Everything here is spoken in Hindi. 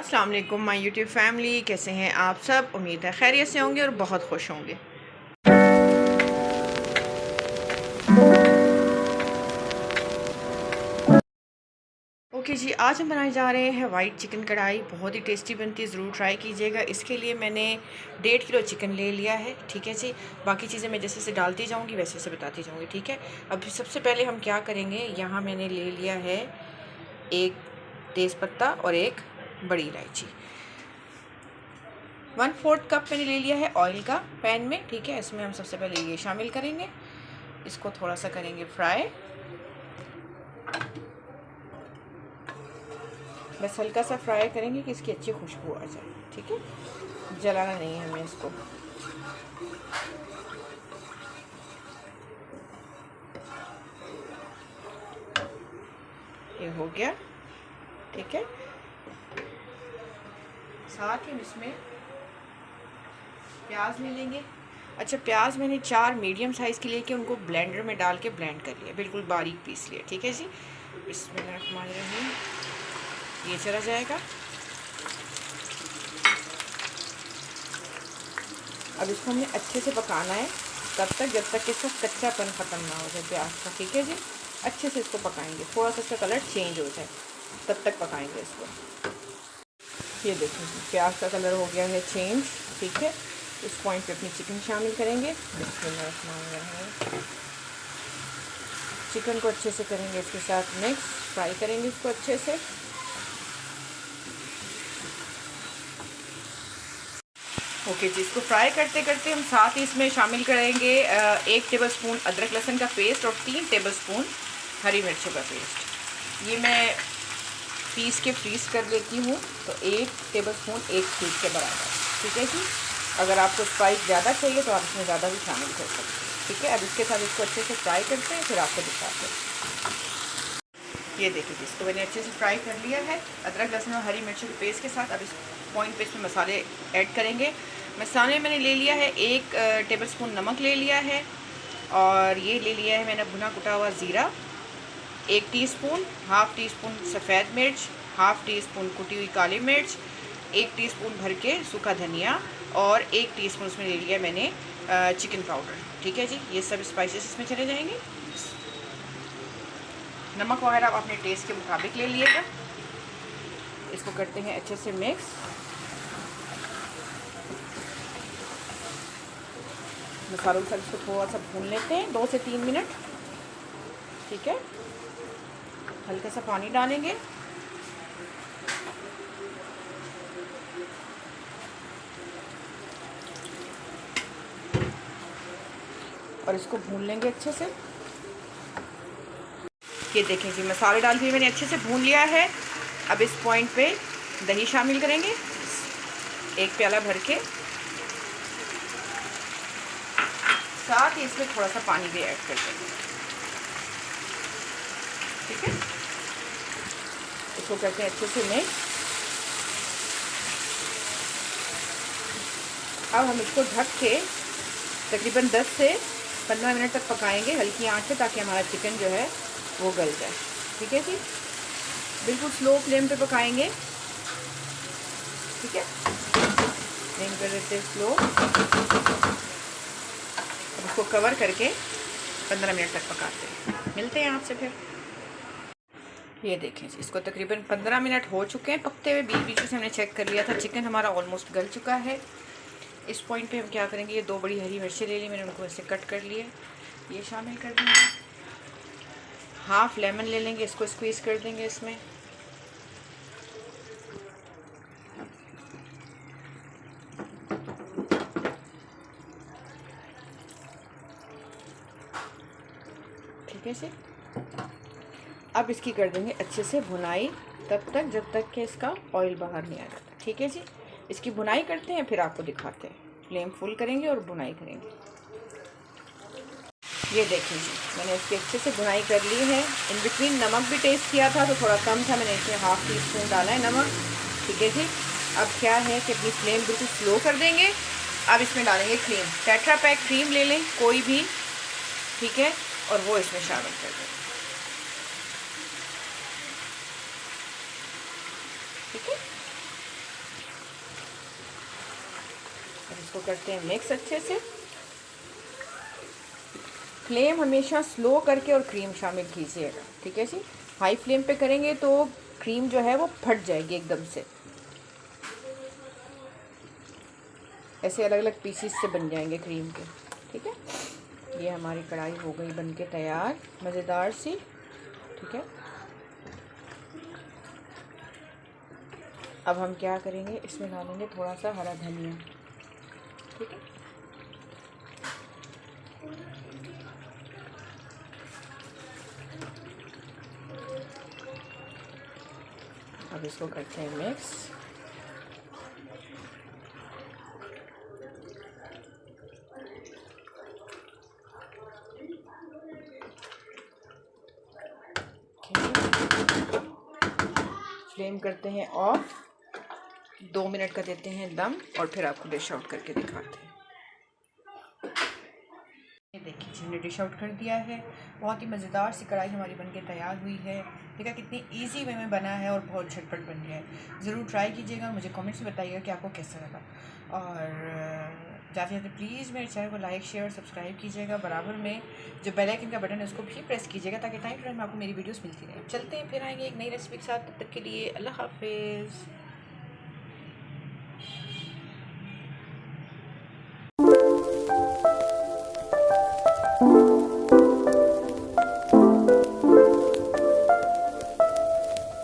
अस्सलाम वालेकुम माय यूट्यूब फैमिली, कैसे हैं आप सब। उम्मीद है खैरियत से होंगे और बहुत खुश होंगे। ओके जी, आज हम बनाने जा रहे हैं वाइट चिकन कढ़ाई। बहुत ही टेस्टी बनती है, ज़रूर ट्राई कीजिएगा। इसके लिए मैंने 1.5 किलो चिकन ले लिया है। ठीक है जी, बाकी चीज़ें मैं जैसे जैसे डालती जाऊँगी वैसे वैसे बताती जाऊँगी। ठीक है, अब सबसे पहले हम क्या करेंगे, यहाँ मैंने ले लिया है एक तेज़पत्ता और एक बड़ी इलायची। 1/4 कप मैंने ले लिया है ऑयल का पैन में। ठीक है, इसमें हम सबसे पहले ये शामिल करेंगे, इसको थोड़ा सा करेंगे फ्राई। बस हल्का सा फ्राई करेंगे कि इसकी अच्छी खुशबू आ जाए। ठीक है, जलाना नहीं है हमें इसको। ये हो गया। ठीक है, साथ ही इसमें प्याज ले लेंगे। अच्छा, प्याज मैंने 4 मीडियम साइज़ के लिए कि उनको ब्लेंडर में डाल के ब्लेंड कर लिया, बिल्कुल बारीक पीस लिया। ठीक है जी, बिस्मिल्लाहिर्रहमानिर्रहीम। ये चला जाएगा। अब इसको हमें अच्छे से पकाना है तब तक जब तक इसका कच्चापन ख़त्म ना हो जाए प्याज का। ठीक है जी, अच्छे से इसको पकाएंगे, थोड़ा सा इसका कलर चेंज हो जाए तब तक पकाएंगे इसको। ये देखिए प्याज का कलर हो गया है चेंज। ठीक है, इस पॉइंट पे अपनी चिकन शामिल करेंगे। बिस्मिल्लाहिर्रहमानिर्रहीम। चिकन को अच्छे से करेंगे इसके साथ मिक्स, फ्राई करेंगे इसको अच्छे से। ओके जी, इसको फ्राई करते करते हम साथ ही इसमें शामिल करेंगे 1 टेबलस्पून अदरक लहसुन का पेस्ट और 3 टेबलस्पून हरी मिर्चों का पेस्ट। ये मैं पीस के फ्रीज कर लेती हूँ, तो 1 टेबलस्पून 1 पीस के बराबर। ठीक है जी, अगर आपको स्पाइस ज़्यादा चाहिए तो आप इसमें ज़्यादा भी शामिल कर सकते हैं। ठीक है, अब इसके साथ इसको अच्छे से फ्राई करते हैं, फिर आपको दिखाते हैं। ये देखिए जी, इसको मैंने अच्छे से फ्राई कर लिया है अदरक लहसुन और हरी मिर्ची के पेस्ट के साथ। अब इस पॉइंट पे इसमें मसाले ऐड करेंगे। मसाले मैंने ले लिया है 1 टेबलस्पून नमक ले लिया है, और ये ले लिया है मैंने भुना कुटा हुआ ज़ीरा 1 टीस्पून, हाफ़ टी स्पून सफ़ेद मिर्च, हाफ़ टी स्पून कुटी हुई काली मिर्च, 1 टीस्पून भर के सूखा धनिया, और 1 टीस्पून उसमें ले लिया मैंने चिकन पाउडर। ठीक है जी, ये सब स्पाइसेस इसमें चले जाएंगे। नमक वगैरह आप अपने टेस्ट के मुताबिक ले लिएगा। इसको करते हैं अच्छे से मिक्स। मसालों के साथ इसको थोड़ा सा भून लेते हैं 2 से 3 मिनट। ठीक है, हल्का सा पानी डालेंगे। और इसको भून लेंगे अच्छे से। ये देखें जी, मसाले डाल के मैंने अच्छे से भून लिया है। अब इस पॉइंट पे दही शामिल करेंगे 1 प्याला भर के, साथ ही इसमें थोड़ा सा पानी भी ऐड कर देंगे। ठीक है, इसको करते हैं अच्छे से मिक्स। अब हम इसको ढक के तकरीबन 10 से 15 मिनट तक पकाएंगे हल्की आंच पे, ताकि हमारा चिकन जो है वो गल जाए। ठीक है जी, बिल्कुल स्लो फ्लेम पे पकाएंगे। ठीक है, फ्लेम कर देते हैं स्लो। अब इसको कवर करके 15 मिनट तक पकाते हैं। मिलते हैं आपसे फिर। ये देखें जी, इसको तकरीबन 15 मिनट हो चुके हैं पकते हुए। बीच बीच से हमने चेक कर लिया था, चिकन हमारा ऑलमोस्ट गल चुका है। इस पॉइंट पे हम क्या करेंगे, ये 2 बड़ी हरी मिर्चें ले ली मैंने, उनको ऐसे कट कर लिए, ये शामिल कर देंगे। हाफ़ लेमन ले लेंगे, इसको स्क्वीज़ कर देंगे इसमें। ठीक है जी, अब इसकी कर देंगे अच्छे से भुनाई तब तक जब तक कि इसका ऑयल बाहर नहीं आ जाता। ठीक है जी, इसकी भुनाई करते हैं फिर आपको दिखाते हैं। फ्लेम फुल करेंगे और भुनाई करेंगे। ये देखें जी, मैंने इसकी अच्छे से भुनाई कर ली है। इन बिटवीन नमक भी टेस्ट किया था तो थोड़ा कम था, मैंने इसमें हाफ़ टी स्पून डाला है नमक। ठीक है जी, अब क्या है कि अपनी फ्लेम बिल्कुल स्लो कर देंगे। अब इसमें डालेंगे क्रीम, टेट्रा पैक क्रीम ले लें कोई भी। ठीक है, और वो इसमें शामिल कर दें। ठीक है, अब इसको करते हैं मिक्स अच्छे से। फ्लेम हमेशा स्लो करके और क्रीम शामिल कीजिएगा, ठीक है जी। हाई फ्लेम पे करेंगे तो क्रीम जो है वो फट जाएगी एकदम से, ऐसे अलग अलग पीसीस से बन जाएंगे क्रीम के, ठीक है। ये हमारी कढ़ाई हो गई बन के तैयार, मज़ेदार सी, ठीक है। अब हम क्या करेंगे, इसमें डालेंगे थोड़ा सा हरा धनिया, ठीक है। अब इसको करते हैं मिक्स। फ्लेम करते हैं ऑफ, 2 मिनट का देते हैं दम और फिर आपको डिश आउट करके दिखाते हैं। ये देखिए जी, हमने डिश आउट कर दिया है। बहुत ही मज़ेदार सी कढ़ाई हमारी बनके तैयार हुई है। देखा कितनी इजी वे में बना है और बहुत झटपट बन गया है। ज़रूर ट्राई कीजिएगा और मुझे कमेंट्स में बताइएगा कि आपको कैसा लगा। और जाते जाते प्लीज़ मेरे चैनल को लाइक शेयर और सब्सक्राइब कीजिएगा। बराबर में जो बेल आइकन का बटन है उसको भी प्रेस कीजिएगा ताकि टाइम टू टाइम आपको मेरी वीडियोस मिलती रहे। चलते हैं, फिर आएंगे एक नई रेसिपी के साथ। तब तक के लिए अल्लाह हाफिज़।